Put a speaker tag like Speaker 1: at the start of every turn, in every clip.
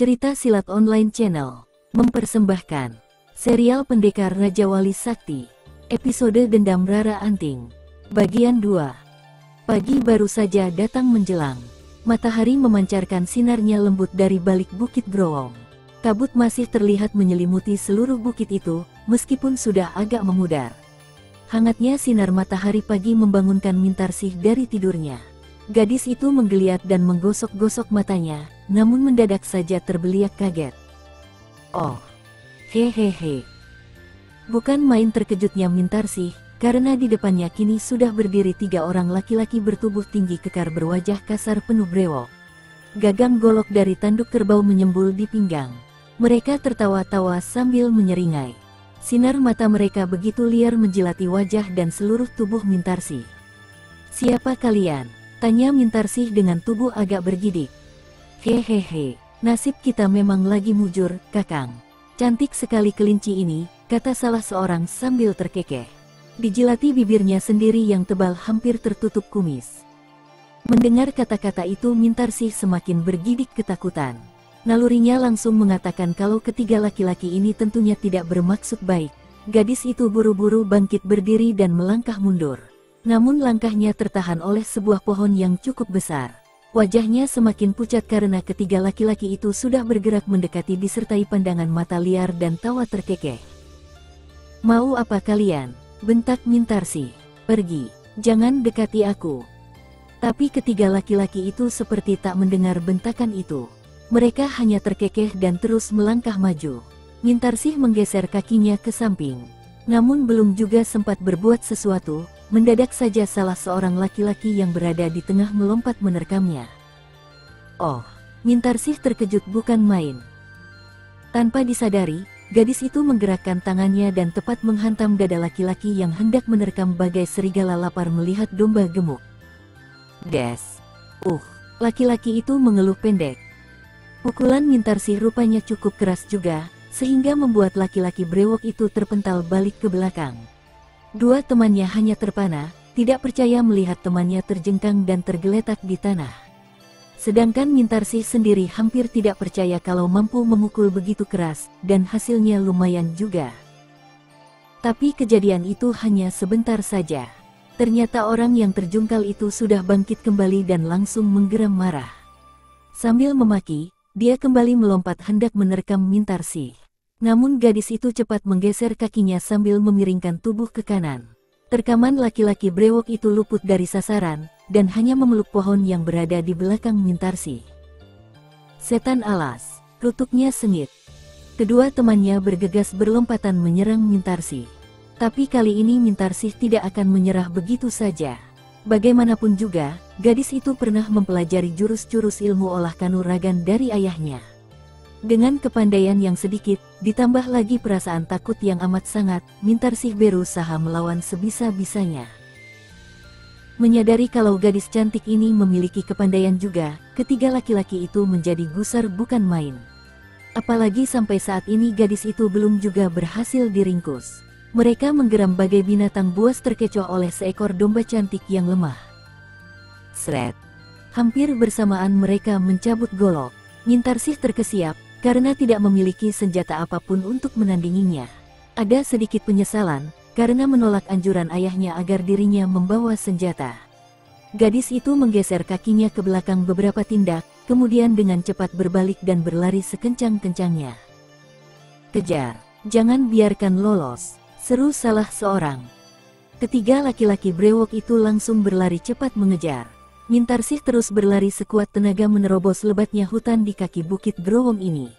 Speaker 1: Cerita Silat Online Channel mempersembahkan serial Pendekar Raja Wali Sakti, episode Dendam Rara Anting, bagian 2. Pagi baru saja datang menjelang. Matahari memancarkan sinarnya lembut dari balik Bukit Growong. Kabut masih terlihat menyelimuti seluruh bukit itu, meskipun sudah agak memudar. Hangatnya sinar matahari pagi membangunkan Mintarsih dari tidurnya. Gadis itu menggeliat dan menggosok-gosok matanya, namun mendadak saja terbeliak kaget. Oh, hehehe. Bukan main terkejutnya Mintarsih, karena di depannya kini sudah berdiri 3 orang laki-laki bertubuh tinggi kekar berwajah kasar penuh brewok. Gagang golok dari tanduk kerbau menyembul di pinggang. Mereka tertawa-tawa sambil menyeringai. Sinar mata mereka begitu liar menjilati wajah dan seluruh tubuh Mintarsih. "Siapa kalian?" tanya Mintarsih dengan tubuh agak bergidik. "Hehehe, nasib kita memang lagi mujur, Kakang. Cantik sekali kelinci ini," kata salah seorang sambil terkekeh. Dijilati bibirnya sendiri yang tebal hampir tertutup kumis. Mendengar kata-kata itu Mintarsih semakin bergidik ketakutan. Nalurinya langsung mengatakan kalau ketiga laki-laki ini tentunya tidak bermaksud baik. Gadis itu buru-buru bangkit berdiri dan melangkah mundur. Namun langkahnya tertahan oleh sebuah pohon yang cukup besar. Wajahnya semakin pucat karena ketiga laki-laki itu sudah bergerak mendekati disertai pandangan mata liar dan tawa terkekeh. "Mau apa kalian?" bentak Mintarsih. "Pergi, jangan dekati aku." Tapi ketiga laki-laki itu seperti tak mendengar bentakan itu. Mereka hanya terkekeh dan terus melangkah maju. Mintarsih menggeser kakinya ke samping. Namun belum juga sempat berbuat sesuatu, mendadak saja salah seorang laki-laki yang berada di tengah melompat menerkamnya. Oh, Mintarsih terkejut bukan main. Tanpa disadari, gadis itu menggerakkan tangannya dan tepat menghantam dada laki-laki yang hendak menerkam bagai serigala lapar melihat domba gemuk. Des. Laki-laki itu mengeluh pendek. Pukulan Mintarsih rupanya cukup keras juga, sehingga membuat laki-laki brewok itu terpental balik ke belakang. Dua temannya hanya terpana, tidak percaya melihat temannya terjengkang dan tergeletak di tanah. Sedangkan Mintarsih sendiri hampir tidak percaya kalau mampu memukul begitu keras, dan hasilnya lumayan juga. Tapi kejadian itu hanya sebentar saja. Ternyata orang yang terjungkal itu sudah bangkit kembali dan langsung menggeram marah. Sambil memaki, dia kembali melompat hendak menerkam Mintarsih. Namun gadis itu cepat menggeser kakinya sambil memiringkan tubuh ke kanan. Terkaman laki-laki brewok itu luput dari sasaran, dan hanya memeluk pohon yang berada di belakang Mintarsih. "Setan alas," kutuknya sengit. Kedua temannya bergegas berlompatan menyerang Mintarsih. Tapi kali ini Mintarsih tidak akan menyerah begitu saja. Bagaimanapun juga, gadis itu pernah mempelajari jurus-jurus ilmu olah kanuragan dari ayahnya. Dengan kepandaian yang sedikit, ditambah lagi perasaan takut yang amat sangat, Mintarsih berusaha melawan sebisa-bisanya. Menyadari kalau gadis cantik ini memiliki kepandaian juga, ketiga laki-laki itu menjadi gusar bukan main. Apalagi sampai saat ini gadis itu belum juga berhasil diringkus. Mereka menggeram bagai binatang buas terkecoh oleh seekor domba cantik yang lemah. Sret. Hampir bersamaan mereka mencabut golok. Mintarsih terkesiap, karena tidak memiliki senjata apapun untuk menandinginya. Ada sedikit penyesalan, karena menolak anjuran ayahnya agar dirinya membawa senjata. Gadis itu menggeser kakinya ke belakang beberapa tindak, kemudian dengan cepat berbalik dan berlari sekencang-kencangnya. "Kejar, jangan biarkan lolos," seru salah seorang. Ketiga laki-laki brewok itu langsung berlari cepat mengejar. Mintarsih terus berlari sekuat tenaga menerobos lebatnya hutan di kaki Bukit Growong ini.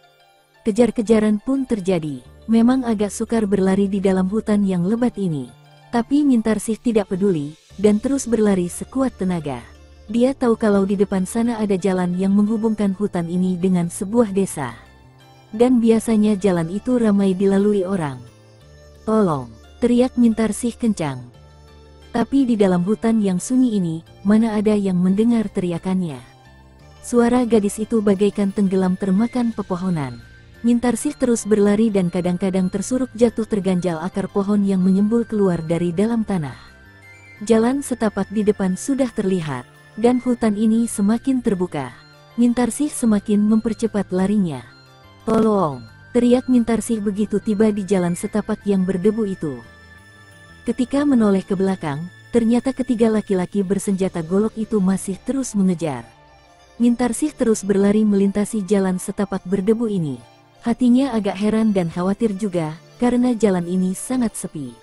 Speaker 1: Kejar-kejaran pun terjadi. Memang agak sukar berlari di dalam hutan yang lebat ini. Tapi Mintarsih tidak peduli, dan terus berlari sekuat tenaga. Dia tahu kalau di depan sana ada jalan yang menghubungkan hutan ini dengan sebuah desa. Dan biasanya jalan itu ramai dilalui orang. "Tolong!" teriak Mintarsih kencang. Tapi di dalam hutan yang sunyi ini, mana ada yang mendengar teriakannya. Suara gadis itu bagaikan tenggelam termakan pepohonan. Mintarsih terus berlari dan kadang-kadang tersuruk jatuh terganjal akar pohon yang menyembul keluar dari dalam tanah. Jalan setapak di depan sudah terlihat, dan hutan ini semakin terbuka. Mintarsih semakin mempercepat larinya. Tolong! Teriak Mintarsih begitu tiba di jalan setapak yang berdebu itu. Ketika menoleh ke belakang, ternyata ketiga laki-laki bersenjata golok itu masih terus mengejar. Mintarsih terus berlari melintasi jalan setapak berdebu ini. Hatinya agak heran dan khawatir juga, karena jalan ini sangat sepi.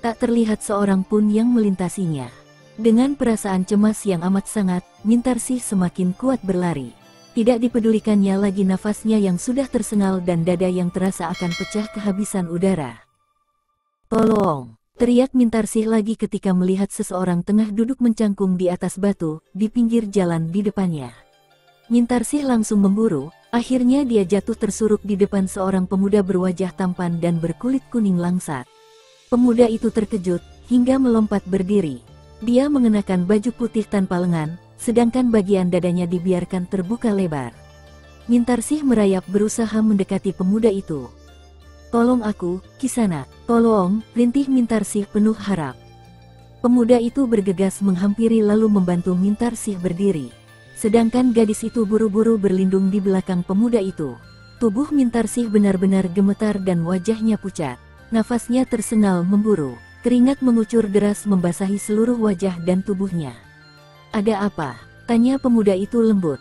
Speaker 1: Tak terlihat seorang pun yang melintasinya. Dengan perasaan cemas yang amat sangat, Mintarsih semakin kuat berlari. Tidak dipedulikannya lagi nafasnya yang sudah tersengal dan dada yang terasa akan pecah kehabisan udara. Tolong! Teriak Mintarsih lagi ketika melihat seseorang tengah duduk mencangkung di atas batu, di pinggir jalan di depannya. Mintarsih langsung memburu, akhirnya dia jatuh tersuruk di depan seorang pemuda berwajah tampan dan berkulit kuning langsat. Pemuda itu terkejut, hingga melompat berdiri. Dia mengenakan baju putih tanpa lengan, sedangkan bagian dadanya dibiarkan terbuka lebar. Mintarsih merayap berusaha mendekati pemuda itu. "Tolong aku, Kisanak, tolong!" rintih Mintarsih penuh harap. Pemuda itu bergegas menghampiri lalu membantu Mintarsih berdiri. Sedangkan gadis itu buru-buru berlindung di belakang pemuda itu. Tubuh Mintarsih benar-benar gemetar dan wajahnya pucat. Nafasnya tersengal memburu. Keringat mengucur deras membasahi seluruh wajah dan tubuhnya. "Ada apa?" tanya pemuda itu lembut.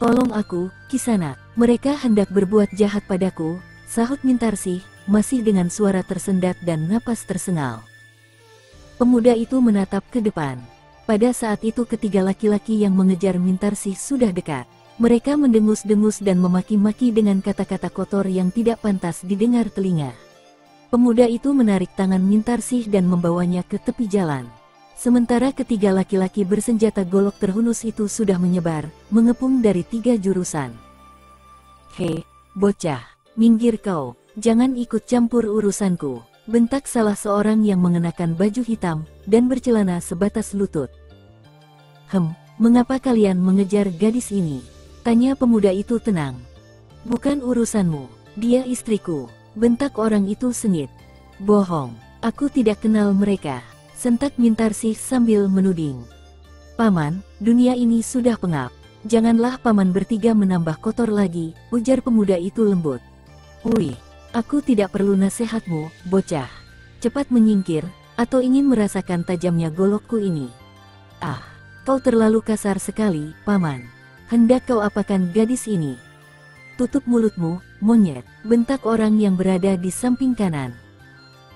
Speaker 1: "Tolong aku, Kisanak. Mereka hendak berbuat jahat padaku," sahut Mintarsih, masih dengan suara tersendat dan napas tersengal. Pemuda itu menatap ke depan. Pada saat itu ketiga laki-laki yang mengejar Mintarsih sudah dekat. Mereka mendengus-dengus dan memaki-maki dengan kata-kata kotor yang tidak pantas didengar telinga. Pemuda itu menarik tangan Mintarsih dan membawanya ke tepi jalan. Sementara ketiga laki-laki bersenjata golok terhunus itu sudah menyebar, mengepung dari 3 jurusan. "Hei, bocah, minggir kau, jangan ikut campur urusanku," bentak salah seorang yang mengenakan baju hitam dan bercelana sebatas lutut. Mengapa kalian mengejar gadis ini?" tanya pemuda itu tenang. "Bukan urusanmu, dia istriku," bentak orang itu sengit. "Bohong, aku tidak kenal mereka," sentak Mintarsih sambil menuding. "Paman, dunia ini sudah pengap. Janganlah paman bertiga menambah kotor lagi," ujar pemuda itu lembut. "Wih, aku tidak perlu nasihatmu, bocah. Cepat menyingkir, atau ingin merasakan tajamnya golokku ini." "Ah, kau terlalu kasar sekali, paman. Hendak kau apakan gadis ini?" "Tutup mulutmu, monyet," bentak orang yang berada di samping kanan.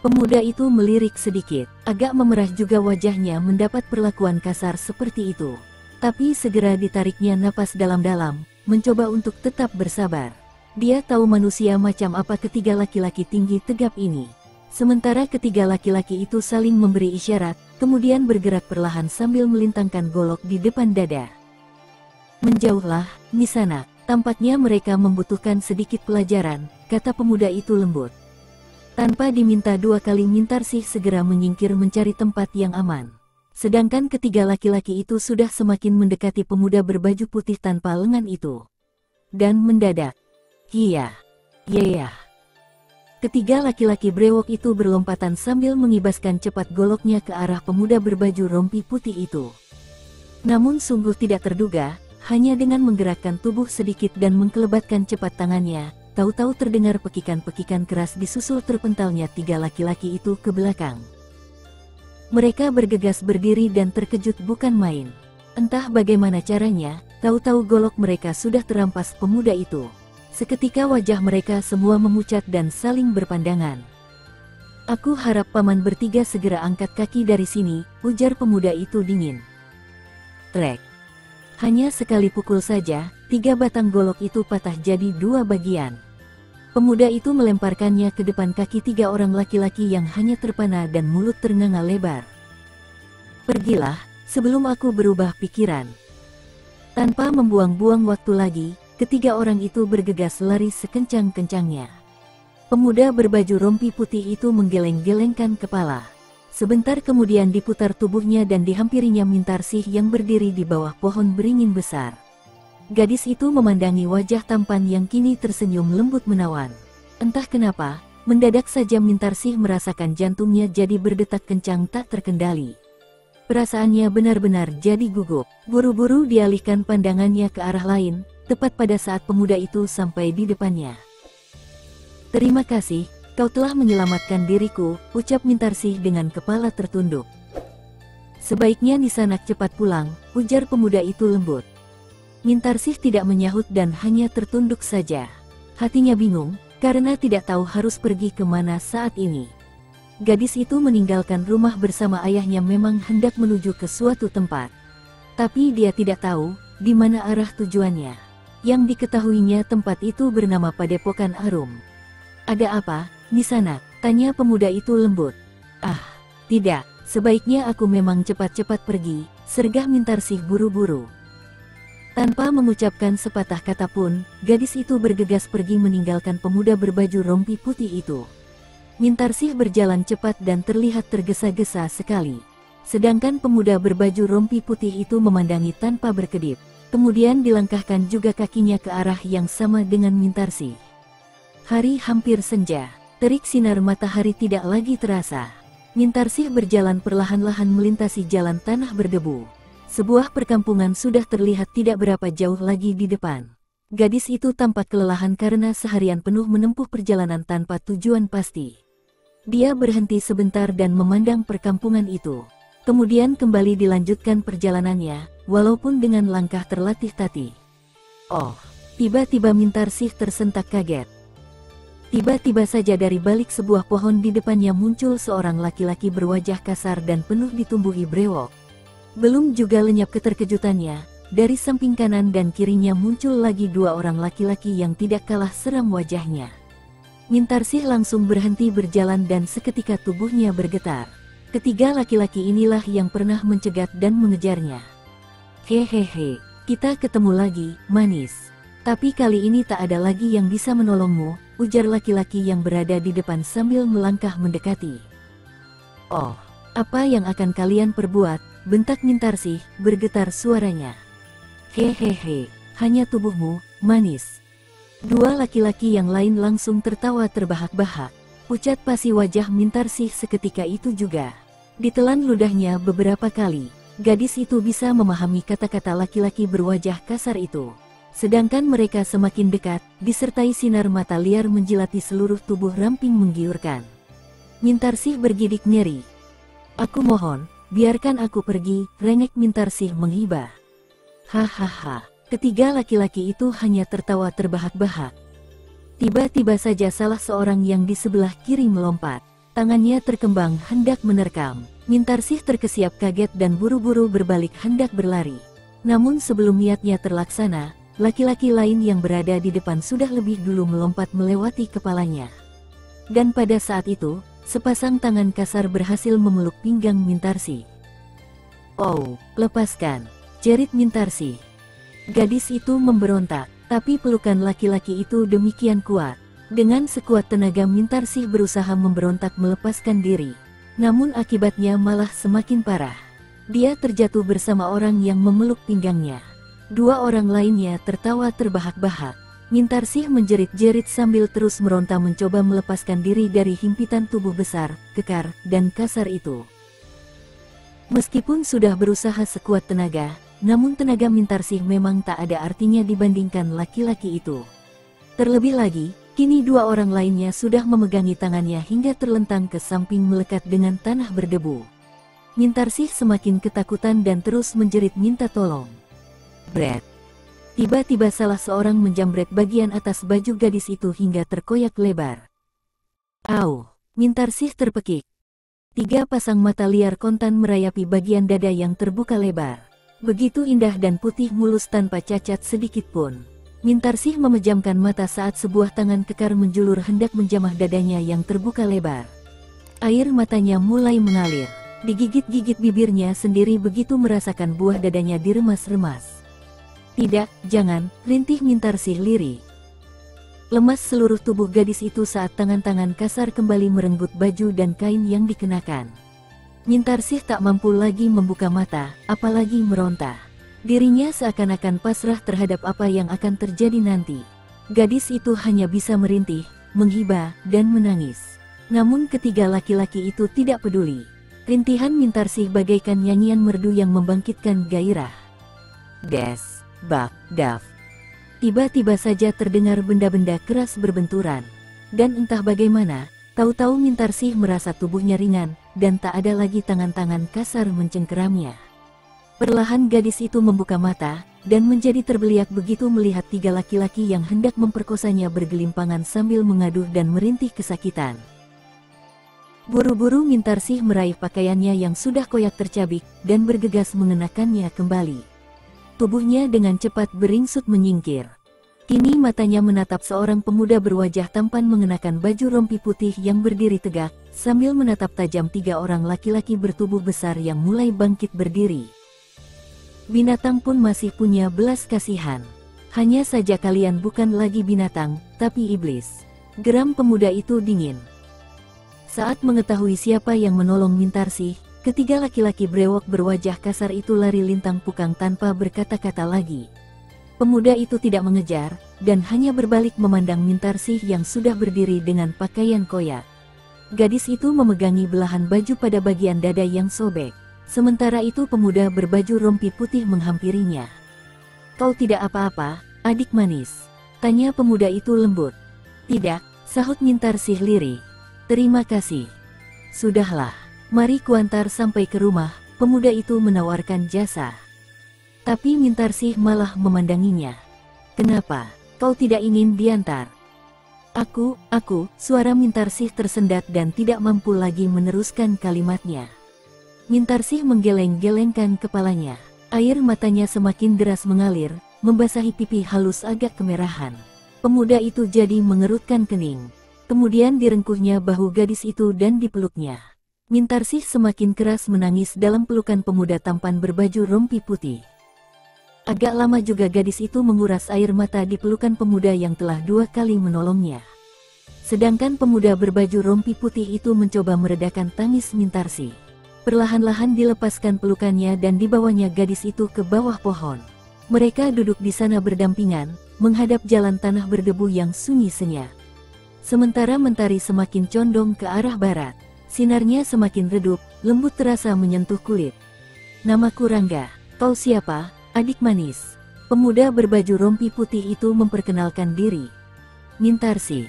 Speaker 1: Pemuda itu melirik sedikit, agak memerah juga wajahnya mendapat perlakuan kasar seperti itu. Tapi segera ditariknya napas dalam-dalam, mencoba untuk tetap bersabar. Dia tahu manusia macam apa ketiga laki-laki tinggi tegap ini. Sementara ketiga laki-laki itu saling memberi isyarat, kemudian bergerak perlahan sambil melintangkan golok di depan dada. "Menjauhlah, Kisanak. Tampaknya mereka membutuhkan sedikit pelajaran," kata pemuda itu lembut. Tanpa diminta 2 kali Mintarsih segera menyingkir mencari tempat yang aman. Sedangkan ketiga laki-laki itu sudah semakin mendekati pemuda berbaju putih tanpa lengan itu. Dan mendadak, "Iya, iya." Ketiga laki-laki brewok itu berlompatan sambil mengibaskan cepat goloknya ke arah pemuda berbaju rompi putih itu. Namun sungguh tidak terduga, hanya dengan menggerakkan tubuh sedikit dan mengkelebatkan cepat tangannya, tahu-tahu terdengar pekikan-pekikan keras disusul terpentalnya 3 laki-laki itu ke belakang. Mereka bergegas berdiri dan terkejut bukan main. Entah bagaimana caranya, tahu-tahu golok mereka sudah terampas pemuda itu. Seketika wajah mereka semua memucat dan saling berpandangan. "Aku harap paman bertiga segera angkat kaki dari sini," ujar pemuda itu dingin. Trek. Hanya sekali pukul saja, 3 batang golok itu patah jadi 2 bagian. Pemuda itu melemparkannya ke depan kaki 3 orang laki-laki yang hanya terpana dan mulut ternganga lebar. "Pergilah, sebelum aku berubah pikiran." Tanpa membuang-buang waktu lagi, ketiga orang itu bergegas lari sekencang-kencangnya. Pemuda berbaju rompi putih itu menggeleng-gelengkan kepala. Sebentar kemudian diputar tubuhnya dan dihampirinya Mintarsih yang berdiri di bawah pohon beringin besar. Gadis itu memandangi wajah tampan yang kini tersenyum lembut menawan. Entah kenapa, mendadak saja Mintarsih merasakan jantungnya jadi berdetak kencang tak terkendali. Perasaannya benar-benar jadi gugup. Buru-buru dialihkan pandangannya ke arah lain, tepat pada saat pemuda itu sampai di depannya. Terima kasih, kau telah menyelamatkan diriku, ucap Mintarsih dengan kepala tertunduk. Sebaiknya Nisanak cepat pulang, ujar pemuda itu lembut. Mintarsih tidak menyahut dan hanya tertunduk saja. Hatinya bingung, karena tidak tahu harus pergi kemana saat ini. Gadis itu meninggalkan rumah bersama ayahnya memang hendak menuju ke suatu tempat. Tapi dia tidak tahu, di mana arah tujuannya. Yang diketahuinya tempat itu bernama Padepokan Arum. Ada apa, Nisanak? Tanya pemuda itu lembut. Ah, tidak, sebaiknya aku memang cepat-cepat pergi, sergah Mintarsih buru-buru. Tanpa mengucapkan sepatah kata pun, gadis itu bergegas pergi meninggalkan pemuda berbaju rompi putih itu. Mintarsih berjalan cepat dan terlihat tergesa-gesa sekali. Sedangkan pemuda berbaju rompi putih itu memandangi tanpa berkedip. Kemudian dilangkahkan juga kakinya ke arah yang sama dengan Mintarsih. Hari hampir senja, terik sinar matahari tidak lagi terasa. Mintarsih berjalan perlahan-lahan melintasi jalan tanah berdebu. Sebuah perkampungan sudah terlihat tidak berapa jauh lagi di depan. Gadis itu tampak kelelahan karena seharian penuh menempuh perjalanan tanpa tujuan pasti. Dia berhenti sebentar dan memandang perkampungan itu. Kemudian kembali dilanjutkan perjalanannya, walaupun dengan langkah terlatih-tatih. Oh, tiba-tiba Mintarsih tersentak kaget. Tiba-tiba saja dari balik sebuah pohon di depannya muncul seorang laki-laki berwajah kasar dan penuh ditumbuhi brewok. Belum juga lenyap keterkejutannya, dari samping kanan dan kirinya muncul lagi dua orang laki-laki yang tidak kalah seram wajahnya. Mintarsih langsung berhenti berjalan dan seketika tubuhnya bergetar. Ketiga laki-laki inilah yang pernah mencegat dan mengejarnya. Hehehe, kita ketemu lagi, manis. Tapi kali ini tak ada lagi yang bisa menolongmu, ujar laki-laki yang berada di depan sambil melangkah mendekati. Oh, apa yang akan kalian perbuat? Bentak Mintarsih, bergetar suaranya. Hehehe, hanya tubuhmu, manis. Dua laki-laki yang lain langsung tertawa terbahak-bahak. Pucat pasi wajah Mintarsih seketika itu juga. Ditelan ludahnya beberapa kali. Gadis itu bisa memahami kata-kata laki-laki berwajah kasar itu. Sedangkan mereka semakin dekat, disertai sinar mata liar menjilati seluruh tubuh ramping menggiurkan. Mintarsih bergidik nyeri. Aku mohon, biarkan aku pergi, rengek Mintarsih menghibah. Hahaha, ketiga laki-laki itu hanya tertawa terbahak-bahak. Tiba-tiba saja salah seorang yang di sebelah kiri melompat. Tangannya terkembang hendak menerkam. Mintarsih terkesiap kaget dan buru-buru berbalik hendak berlari. Namun sebelum niatnya terlaksana, laki-laki lain yang berada di depan sudah lebih dulu melompat melewati kepalanya. Dan pada saat itu, sepasang tangan kasar berhasil memeluk pinggang Mintarsih. Oh, lepaskan, jerit Mintarsih. Gadis itu memberontak. Tapi pelukan laki-laki itu demikian kuat. Dengan sekuat tenaga Mintarsih berusaha memberontak melepaskan diri. Namun akibatnya malah semakin parah. Dia terjatuh bersama orang yang memeluk pinggangnya. Dua orang lainnya tertawa terbahak-bahak. Mintarsih menjerit-jerit sambil terus meronta mencoba melepaskan diri dari himpitan tubuh besar, kekar, dan kasar itu. Meskipun sudah berusaha sekuat tenaga, namun tenaga Mintarsih memang tak ada artinya dibandingkan laki-laki itu. Terlebih lagi, kini dua orang lainnya sudah memegangi tangannya hingga terlentang ke samping melekat dengan tanah berdebu. Mintarsih semakin ketakutan dan terus menjerit minta tolong. Bret. Tiba-tiba salah seorang menjamret bagian atas baju gadis itu hingga terkoyak lebar. Au! Mintarsih terpekik. Tiga pasang mata liar kontan merayapi bagian dada yang terbuka lebar. Begitu indah dan putih mulus tanpa cacat sedikit pun. Mintarsih memejamkan mata saat sebuah tangan kekar menjulur hendak menjamah dadanya yang terbuka lebar. Air matanya mulai mengalir. Digigit-gigit bibirnya sendiri begitu merasakan buah dadanya diremas-remas. Tidak, jangan, rintih Mintarsih lirih. Lemas seluruh tubuh gadis itu saat tangan-tangan kasar kembali merenggut baju dan kain yang dikenakan. Mintarsih tak mampu lagi membuka mata, apalagi meronta. Dirinya seakan-akan pasrah terhadap apa yang akan terjadi nanti. Gadis itu hanya bisa merintih, menghibah, dan menangis. Namun ketiga laki-laki itu tidak peduli. Rintihan Mintarsih bagaikan nyanyian merdu yang membangkitkan gairah. Des, bak, daf. Tiba-tiba saja terdengar benda-benda keras berbenturan. dan entah bagaimana, tahu-tahu Mintarsih merasa tubuhnya ringan, dan tak ada lagi tangan-tangan kasar mencengkeramnya. Perlahan gadis itu membuka mata, dan menjadi terbeliak begitu melihat 3 laki-laki yang hendak memperkosanya bergelimpangan sambil mengaduh dan merintih kesakitan. Buru-buru Mintarsih meraih pakaiannya yang sudah koyak tercabik, dan bergegas mengenakannya kembali. Tubuhnya dengan cepat beringsut menyingkir. Kini matanya menatap seorang pemuda berwajah tampan mengenakan baju rompi putih yang berdiri tegak, sambil menatap tajam 3 orang laki-laki bertubuh besar yang mulai bangkit berdiri. Binatang pun masih punya belas kasihan. Hanya saja kalian bukan lagi binatang, tapi iblis. Geram pemuda itu dingin. Saat mengetahui siapa yang menolong Mintarsih, ketiga laki-laki brewok berwajah kasar itu lari lintang pukang tanpa berkata-kata lagi. Pemuda itu tidak mengejar, dan hanya berbalik memandang Mintarsih yang sudah berdiri dengan pakaian koyak. Gadis itu memegangi belahan baju pada bagian dada yang sobek. Sementara itu pemuda berbaju rompi putih menghampirinya. "Kau tidak apa-apa, adik manis?" tanya pemuda itu lembut. "Tidak," sahut Mintarsih lirih. "Terima kasih. Sudahlah, mari kuantar sampai ke rumah." Pemuda itu menawarkan jasa. Tapi Mintarsih malah memandanginya. "Kenapa kau tidak ingin diantar?" Aku, suara Mintarsih tersendat dan tidak mampu lagi meneruskan kalimatnya. Mintarsih menggeleng-gelengkan kepalanya. Air matanya semakin deras mengalir, membasahi pipi halus agak kemerahan. Pemuda itu jadi mengerutkan kening. Kemudian direngkuhnya bahu gadis itu dan dipeluknya. Mintarsih semakin keras menangis dalam pelukan pemuda tampan berbaju rompi putih. Agak lama juga gadis itu menguras air mata di pelukan pemuda yang telah 2 kali menolongnya. Sedangkan pemuda berbaju rompi putih itu mencoba meredakan tangis Mintarsih. Perlahan-lahan dilepaskan pelukannya dan dibawanya gadis itu ke bawah pohon. Mereka duduk di sana berdampingan, menghadap jalan tanah berdebu yang sunyi senyap. Sementara mentari semakin condong ke arah barat. Sinarnya semakin redup, lembut terasa menyentuh kulit. "Namaku Rangga. Kau siapa, adik manis?" Pemuda berbaju rompi putih itu memperkenalkan diri. "Mintarsih."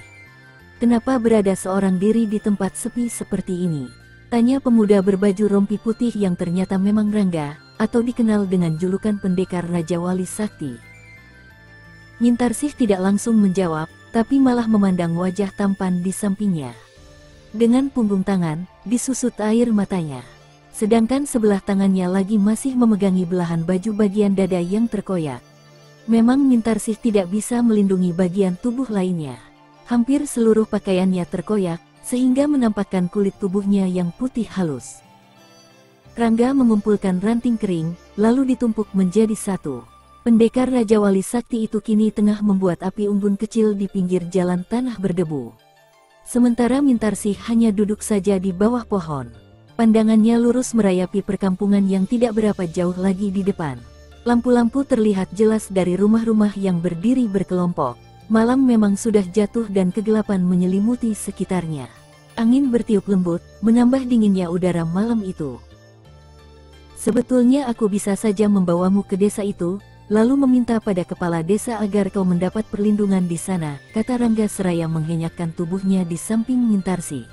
Speaker 1: "Kenapa berada seorang diri di tempat sepi seperti ini?" tanya pemuda berbaju rompi putih yang ternyata memang Rangga, atau dikenal dengan julukan pendekar Raja Wali Sakti. Mintarsih tidak langsung menjawab, tapi malah memandang wajah tampan di sampingnya. Dengan punggung tangan, disusut air matanya. Sedangkan sebelah tangannya lagi masih memegangi belahan baju bagian dada yang terkoyak. Memang Mintarsih tidak bisa melindungi bagian tubuh lainnya. Hampir seluruh pakaiannya terkoyak, sehingga menampakkan kulit tubuhnya yang putih halus. Rangga mengumpulkan ranting kering, lalu ditumpuk menjadi satu. Pendekar Raja Wali Sakti itu kini tengah membuat api unggun kecil di pinggir jalan tanah berdebu. Sementara Mintarsih hanya duduk saja di bawah pohon. Pandangannya lurus merayapi perkampungan yang tidak berapa jauh lagi di depan. Lampu-lampu terlihat jelas dari rumah-rumah yang berdiri berkelompok. Malam memang sudah jatuh dan kegelapan menyelimuti sekitarnya. Angin bertiup lembut, menambah dinginnya udara malam itu. "Sebetulnya aku bisa saja membawamu ke desa itu, lalu meminta pada kepala desa agar kau mendapat perlindungan di sana," kata Rangga seraya menghenyakkan tubuhnya di samping Mintarsih.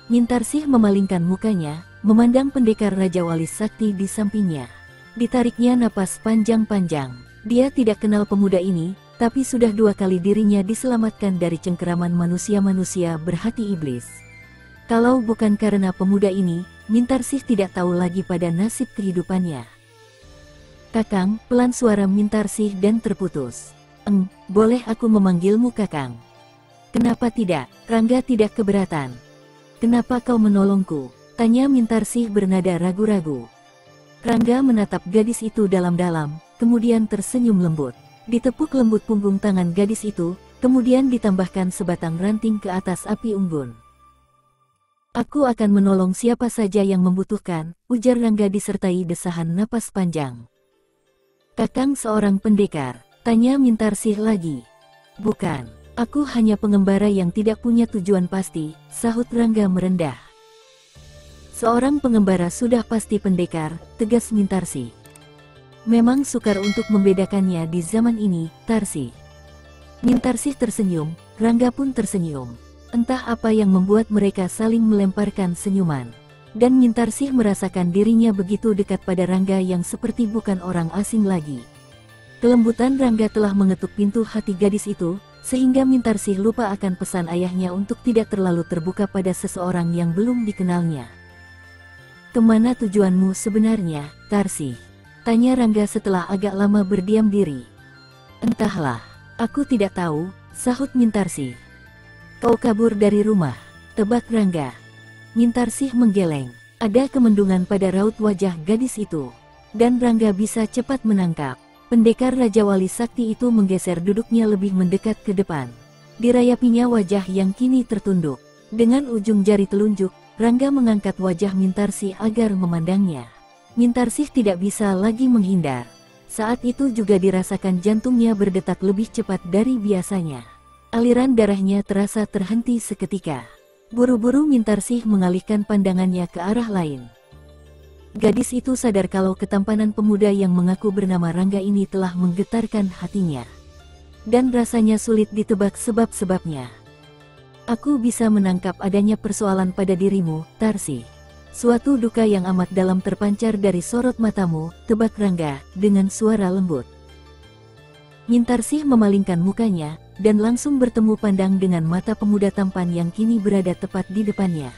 Speaker 1: Mintarsih memalingkan mukanya, memandang pendekar Raja Wali Sakti di sampingnya. Ditariknya napas panjang-panjang. Dia tidak kenal pemuda ini, tapi sudah 2 kali dirinya diselamatkan dari cengkeraman manusia-manusia berhati iblis. Kalau bukan karena pemuda ini, Mintarsih tidak tahu lagi pada nasib kehidupannya. "Kakang," pelan suara Mintarsih dan terputus. Boleh aku memanggilmu Kakang?" "Kenapa tidak?" Rangga tidak keberatan. "Kenapa kau menolongku?" tanya Mintarsih bernada ragu-ragu. Rangga menatap gadis itu dalam-dalam, kemudian tersenyum lembut. Ditepuk lembut punggung tangan gadis itu, kemudian ditambahkan sebatang ranting ke atas api unggun. "Aku akan menolong siapa saja yang membutuhkan," ujar Rangga disertai desahan napas panjang. "Kakang seorang pendekar?" tanya Mintarsih lagi. "Bukan, aku hanya pengembara yang tidak punya tujuan pasti," sahut Rangga merendah. "Seorang pengembara sudah pasti pendekar," tegas Mintarsih. "Memang sukar untuk membedakannya di zaman ini, Tarsih." Mintarsih tersenyum, Rangga pun tersenyum. Entah apa yang membuat mereka saling melemparkan senyuman. Dan Mintarsih merasakan dirinya begitu dekat pada Rangga yang seperti bukan orang asing lagi. Kelembutan Rangga telah mengetuk pintu hati gadis itu, sehingga Mintarsih lupa akan pesan ayahnya untuk tidak terlalu terbuka pada seseorang yang belum dikenalnya. "Kemana tujuanmu sebenarnya, Tarsih?" tanya Rangga setelah agak lama berdiam diri. "Entahlah, aku tidak tahu," sahut Mintarsih. "Kau kabur dari rumah," tebak Rangga. Mintarsih menggeleng. Ada kemendungan pada raut wajah gadis itu. Dan Rangga bisa cepat menangkap. Pendekar Raja Wali Sakti itu menggeser duduknya lebih mendekat ke depan. Dirayapinya wajah yang kini tertunduk. Dengan ujung jari telunjuk, Rangga mengangkat wajah Mintarsih agar memandangnya. Mintarsih tidak bisa lagi menghindar. Saat itu juga dirasakan jantungnya berdetak lebih cepat dari biasanya. Aliran darahnya terasa terhenti seketika. Buru-buru Mintarsih mengalihkan pandangannya ke arah lain. Gadis itu sadar kalau ketampanan pemuda yang mengaku bernama Rangga ini telah menggetarkan hatinya. Dan rasanya sulit ditebak sebab-sebabnya. "Aku bisa menangkap adanya persoalan pada dirimu, Tarsih. Suatu duka yang amat dalam terpancar dari sorot matamu," tebak Rangga, dengan suara lembut. Mintarsih memalingkan mukanya, dan langsung bertemu pandang dengan mata pemuda tampan yang kini berada tepat di depannya.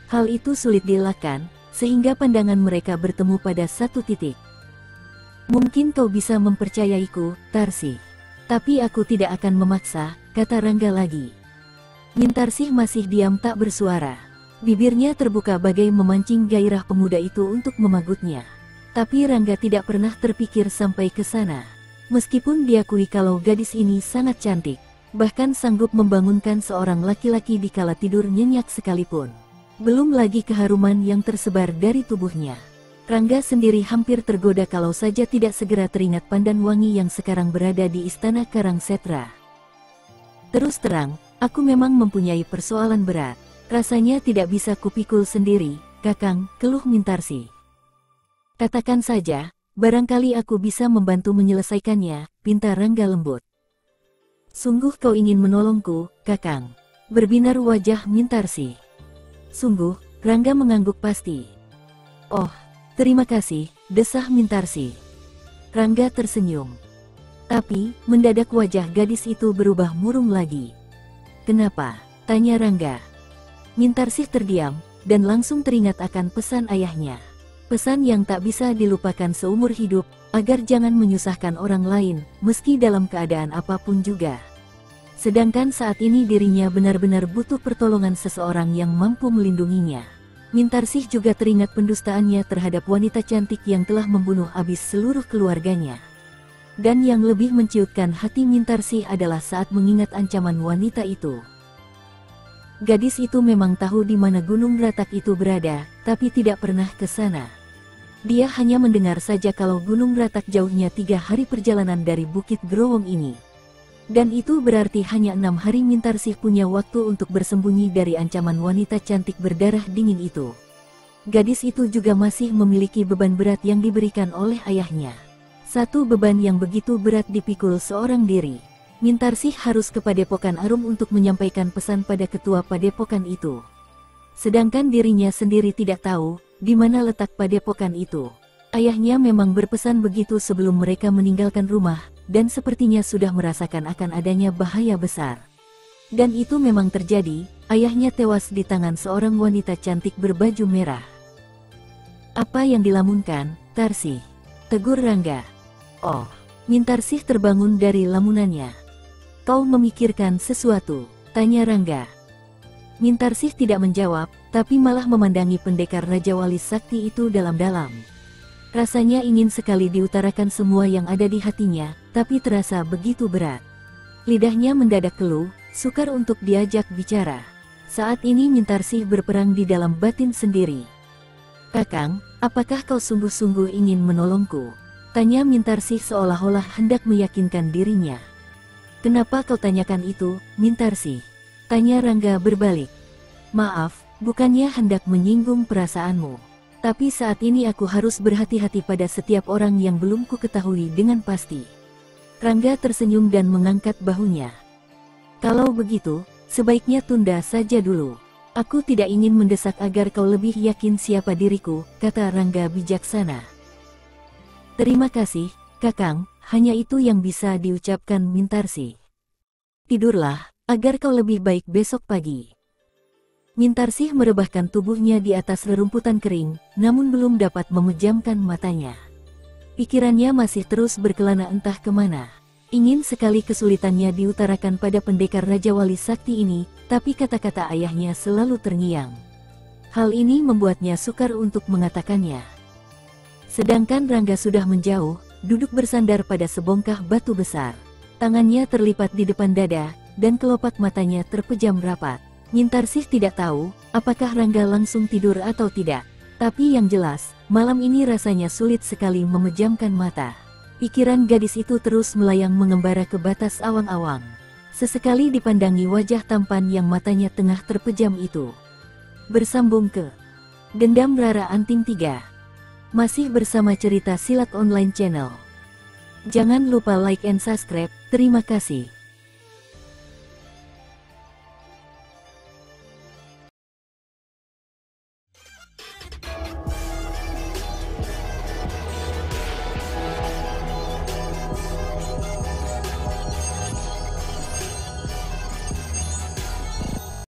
Speaker 1: Hal itu sulit dielakkan, sehingga pandangan mereka bertemu pada satu titik. "Mungkin kau bisa mempercayaiku, Tarsih. Tapi aku tidak akan memaksa," kata Rangga lagi. Mintarsih masih diam tak bersuara. Bibirnya terbuka bagai memancing gairah pemuda itu untuk memagutnya. Tapi Rangga tidak pernah terpikir sampai ke sana. Meskipun diakui kalau gadis ini sangat cantik, bahkan sanggup membangunkan seorang laki-laki di kala tidur nyenyak sekalipun. Belum lagi keharuman yang tersebar dari tubuhnya. Rangga sendiri hampir tergoda kalau saja tidak segera teringat Pandan Wangi yang sekarang berada di Istana Karangsetra. "Terus terang, aku memang mempunyai persoalan berat. Rasanya tidak bisa kupikul sendiri, Kakang," keluh Mintarsih. "Katakan saja, barangkali aku bisa membantu menyelesaikannya," pinta Rangga lembut. "Sungguh kau ingin menolongku, Kakang?" berbinar wajah Mintarsih. "Sungguh," Rangga mengangguk pasti. "Oh, terima kasih," desah Mintarsih. Rangga tersenyum. Tapi, mendadak wajah gadis itu berubah murung lagi. "Kenapa?" tanya Rangga. Mintarsih terdiam, dan langsung teringat akan pesan ayahnya. Pesan yang tak bisa dilupakan seumur hidup, agar jangan menyusahkan orang lain, meski dalam keadaan apapun juga. Sedangkan saat ini dirinya benar-benar butuh pertolongan seseorang yang mampu melindunginya. Mintarsih juga teringat pendustaannya terhadap wanita cantik yang telah membunuh habis seluruh keluarganya. Dan yang lebih menciutkan hati Mintarsih adalah saat mengingat ancaman wanita itu. Gadis itu memang tahu di mana Gunung Ratak itu berada, tapi tidak pernah ke sana. Dia hanya mendengar saja kalau Gunung Ratak jauhnya 3 hari perjalanan dari Bukit Growong ini. Dan itu berarti hanya 6 hari Mintarsih punya waktu untuk bersembunyi dari ancaman wanita cantik berdarah dingin itu. Gadis itu juga masih memiliki beban berat yang diberikan oleh ayahnya. Satu beban yang begitu berat dipikul seorang diri. Mintarsih harus ke Padepokan Arum untuk menyampaikan pesan pada ketua padepokan itu. Sedangkan dirinya sendiri tidak tahu di mana letak padepokan itu. Ayahnya memang berpesan begitu sebelum mereka meninggalkan rumah, dan sepertinya sudah merasakan akan adanya bahaya besar. Dan itu memang terjadi, ayahnya tewas di tangan seorang wanita cantik berbaju merah. "Apa yang dilamunkan, Tarsih?" tegur Rangga. "Oh," Mintarsih terbangun dari lamunannya. "Kau memikirkan sesuatu?" tanya Rangga. Mintarsih tidak menjawab, tapi malah memandangi pendekar Raja Wali Sakti itu dalam-dalam. Rasanya ingin sekali diutarakan semua yang ada di hatinya, tapi terasa begitu berat. Lidahnya mendadak keluh, sukar untuk diajak bicara. Saat ini Mintarsih berperang di dalam batin sendiri. "Kakang, apakah kau sungguh-sungguh ingin menolongku?" tanya Mintarsih seolah-olah hendak meyakinkan dirinya. "Kenapa kau tanyakan itu, Mintarsih?" tanya Rangga berbalik. "Maaf, bukannya hendak menyinggung perasaanmu. Tapi saat ini aku harus berhati-hati pada setiap orang yang belum ku ketahui dengan pasti." Rangga tersenyum dan mengangkat bahunya. Kalau begitu, sebaiknya tunda saja dulu. Aku tidak ingin mendesak agar kau lebih yakin siapa diriku, kata Rangga bijaksana. Terima kasih, Kakang, hanya itu yang bisa diucapkan Mintarsi. Tidurlah, agar kau lebih baik besok pagi. Mintarsih merebahkan tubuhnya di atas rerumputan kering, namun belum dapat memejamkan matanya. Pikirannya masih terus berkelana entah kemana. Ingin sekali kesulitannya diutarakan pada pendekar Raja Wali Sakti ini, tapi kata-kata ayahnya selalu terngiang. Hal ini membuatnya sukar untuk mengatakannya. Sedangkan Rangga sudah menjauh, duduk bersandar pada sebongkah batu besar. Tangannya terlipat di depan dada, dan kelopak matanya terpejam rapat. Mintarsih tidak tahu, apakah Rangga langsung tidur atau tidak. Tapi yang jelas, malam ini rasanya sulit sekali memejamkan mata. Pikiran gadis itu terus melayang mengembara ke batas awang-awang. Sesekali dipandangi wajah tampan yang matanya tengah terpejam itu. Bersambung ke Dendam Rara Anting 3. Masih bersama cerita Silat Online Channel. Jangan lupa like and subscribe, terima kasih.